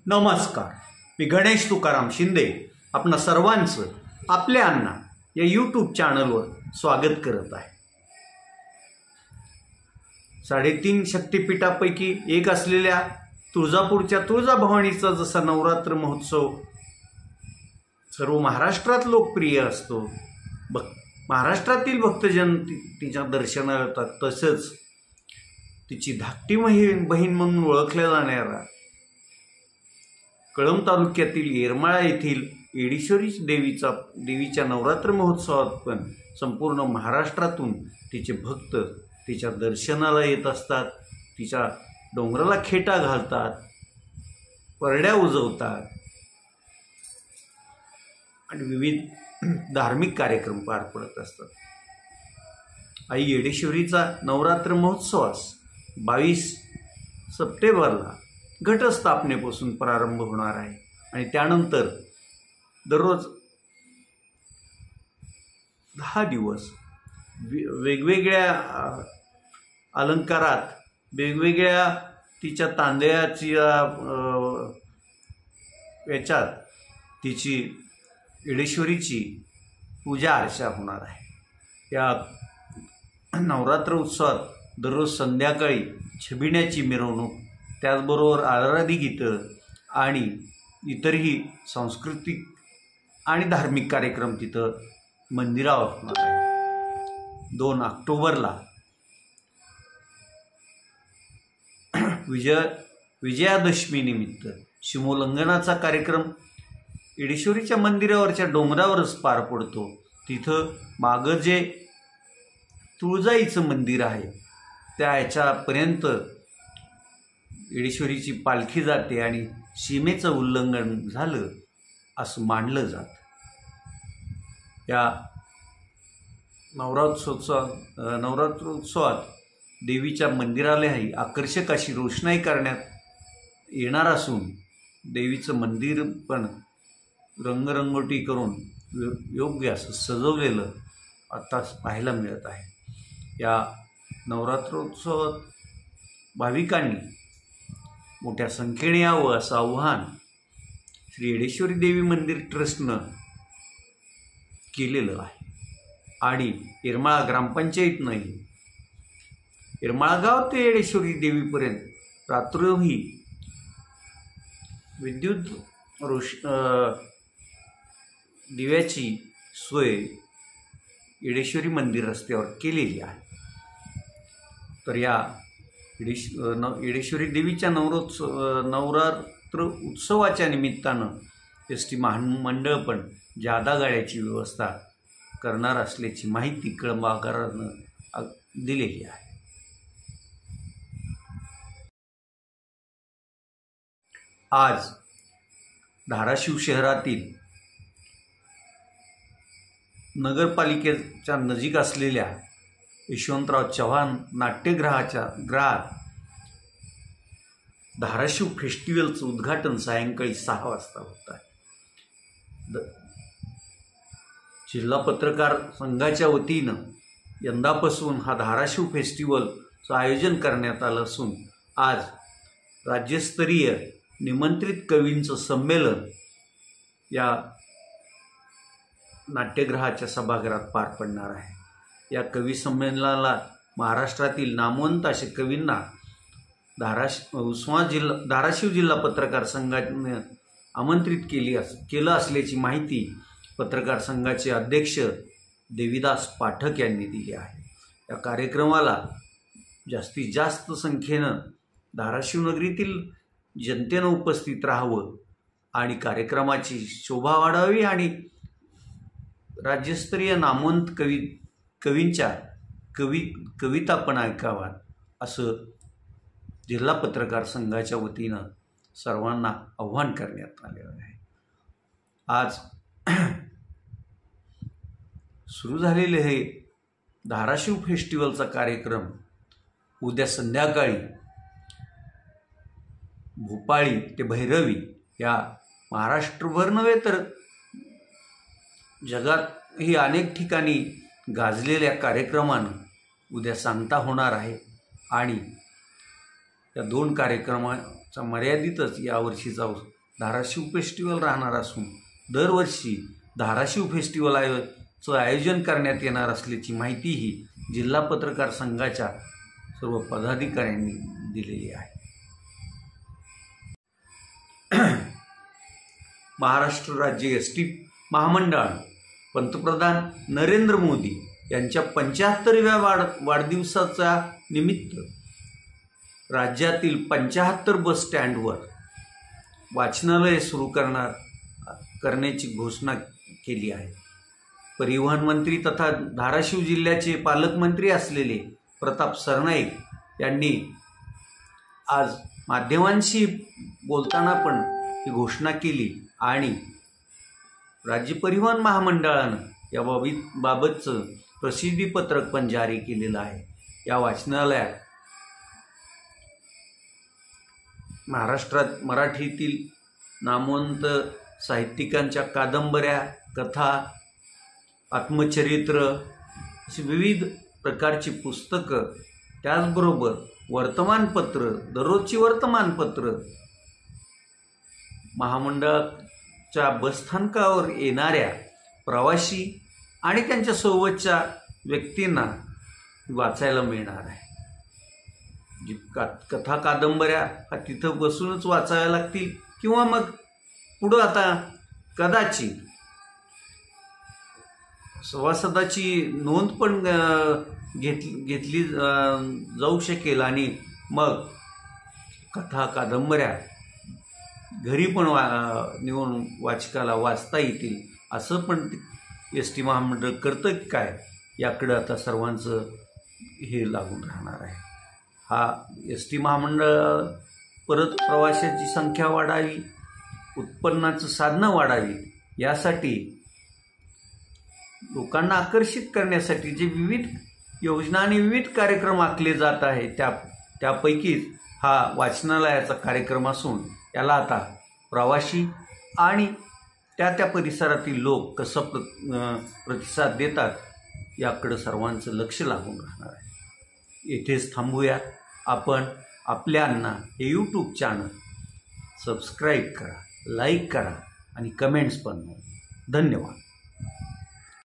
नमस्कार, मी गणेश तुकाराम शिंदे आपणा सर्वांचं आपल्या अण्णा या यूट्यूब चॅनलवर स्वागत करत आहे। 3.5 शक्तिपीठापैकी एक असलेल्या तुळजापूरच्या तुळजाभवानीचा जसा नवरात्र महोत्सव सर्व महाराष्ट्रात लोकप्रिय असतो, महाराष्ट्रातील भक्तजन तिच्या दर्शनाला येतात, तसंच तिची धाकटी बहीण म्हणून ओळखल्या जाणाऱ्या कळंब तालुक्यातील येरमाळा येथील येडेश्वरी देवीच्या नवरात्र महोत्सवात पण संपूर्ण महाराष्ट्रातून तिचे भक्त तिच्या दर्शनाला येत असतात। तिच्या डोंगराला खेटा घालतात, परड्या उजवतात आणि विविध धार्मिक कार्यक्रम पार पडत असतात। आई येडेश्वरीचा नवरात्र महोत्सवास 22 सप्टेंबरला घटस्थापनेपासून प्रारंभ होणार आहे आणि त्यानंतर दररोज 10 दिवस वेगवेगळ्या अलंकारात वेगवेगळ्या तिच्या तांदळाच्या याच्यात तिची येडेश्वरीची पूजा अर्चा होणार आहे। या नवरात्र उत्सवात दररोज संध्याकाळी छबिण्याची मिरवणूक, त्याचबरोबर आराधी गीतं आणि इतरही सांस्कृतिक आणि धार्मिक कार्यक्रम तिथं मंदिरावर होणार आहे। 2 ऑक्टोबरला विजयादशमी निमित्त शिमोल्लंघनाचा कार्यक्रम येडेश्वरीच्या मंदिरावरच्या डोंगरावरच पार पडतो। तिथं मागं जे तुळजाईचं मंदिर आहे त्या ह्याच्यापर्यंत येडेश्वरीची पालखी जाते आणि सीमेचं उल्लंघन झालं असं मानलं जातं। या नवरात्रोत्सवात देवीच्या मंदिरालाही आकर्षक अशी रोषणाई करण्यात येणार असून देवीचं मंदिर पण रंगरंगोटी करून योग्य असं सजवलेलं आता पाहायला मिळत आहे। या नवरात्रोत्सवात भाविकांनी मोठ्या संख्येने यावं असं आव्हान श्री येडेश्वरी देवी मंदिर ट्रस्टनं केलेलं आहे आणि येरमाळा ग्रामपंचायतनंही येरमाळा गाव ते येडेश्वरी देवीपर्यंत रात्रोही विद्युत दिव्याची सोय येडेश्वरी मंदिर रस्त्यावर केलेली आहे। तर या येडेश्वरी देवीच्या नवरात्र उत्सवाच्या निमित्तानं एस.टी. महामंडळ पण जादा गाड्याची व्यवस्था करणार असल्याची माहिती कळंब आगारानं दिलेली आहे। आज धाराशिव शहरातील नगरपालिकेच्या नजीक असलेल्या यशवंतराव चव्हाण नाट्यगृहात धाराशिव फेस्टिवलचं उद्घाटन सायंकाळी 6 वाजता होत आहे। जिल्हा पत्रकार संघाच्या वतीनं यंदापासून हा धाराशिव फेस्टिवलचं आयोजन करण्यात आलं असून आज राज्यस्तरीय निमंत्रित कवींचं संमेलन या नाट्यगृहाच्या सभागृहात पार पडणार आहे। या कवी संमेलनाला महाराष्ट्रातील नामवंत असे कवींना धाराशिव जिल्हा पत्रकार संघाने आमंत्रित केलं असल्याची माहिती पत्रकार संघाचे अध्यक्ष देवीदास पाठक यांनी दिली आहे। या कार्यक्रमाला जास्तीत जास्त संख्येनं धाराशिव नगरीतील जनतेनं उपस्थित राहावं आणि कार्यक्रमाची शोभा वाढावी आणि राज्यस्तरीय नामवंत कवींच्या कविता पण ऐकाव्यात असं जिल्हा पत्रकार संघाच्या वतीनं सर्वांना आव्हान करण्यात आलेलं आहे। आज सुरू झालेले हे धाराशिव फेस्टिवलचा कार्यक्रम उद्या संध्याकाळी भोपाळी ते भैरवी या महाराष्ट्रभर नव्हे तर जगातही अनेक ठिकाणी गाजलेल्या कार्यक्रमानं उद्या सांगता होणार आहे आणि या 2 कार्यक्रमात चा मर्यादितच यावर्षीचा धाराशिव फेस्टिवल राहणार असून दरवर्षी धाराशिव फेस्टिवलचं आयोजन करण्यात येणार असल्याची माहितीही जिल्हा पत्रकार संघाच्या सर्व पदाधिकाऱ्यांनी दिलेली आहे. महाराष्ट्र राज्य एसटी महामंडळानं पंतप्रधान नरेंद्र मोदी यांच्या 75व्या वाढदिवसाच्या निमित्त राज्यातील 75 बस स्टँडवर वाचनालय सुरू करण्याची घोषणा केली आहे. परिवहन मंत्री तथा धाराशिव जिल्ह्याचे पालकमंत्री असलेले प्रताप सरनाईक यांनी आज माध्यमांशी बोलताना पण ही घोषणा केली आणि राज्य परिवहन महामंडळानं या बाबतचं प्रसिद्धीपत्रक पण जारी केलेलं आहे. या वाचनालयात महाराष्ट्रात मराठीतील नामवंत साहित्यिकांच्या कादंबऱ्या, कथा, आत्मचरित्र अशी विविध प्रकारची पुस्तकं, त्याचबरोबर वर्तमानपत्र, दररोजची वर्तमानपत्र, महामंडळाच्या बसस्थानकावर येणाऱ्या प्रवासी आणि त्यांच्या सोबतच्या व्यक्तींना वाचायला मिळणार आहे. जी कथा कादंबऱ्या तिथं बसूनच वाचाव्या लागतील किंवा मग पुढं आता कदाचित सभासदाची नोंद पण घेतली जाऊ शकेल आणि मग कथा कादंबऱ्या घरी पण नेऊन वाचकाला वाचता येतील. असं पण एस टी महामंडळ करतं की काय याकडं आता सर्वांचं हे लागून राहणार आहे. हा एस टी महामंडळ परत प्रवाशाची संख्या वाढावी, उत्पन्नाचं साधनं वाढावी, यासाठी लोकांना आकर्षित करण्यासाठी जे विविध योजना आणि विविध कार्यक्रम आखले जात आहेत त्यापैकीच हा वाचनालयाचा कार्यक्रम असून याला आता प्रवासी आणि त्या परिसरातील लोक कसं प्रतिसाद देतात याकडं सर्वांचं लक्ष लागून राहणार आहे. येथेच थांबूयात. आपण आपल्या अण्णा हे यूट्यूब चॅनल सबस्क्राईब करा, लाईक करा आणि कमेंट्स पण. धन्यवाद.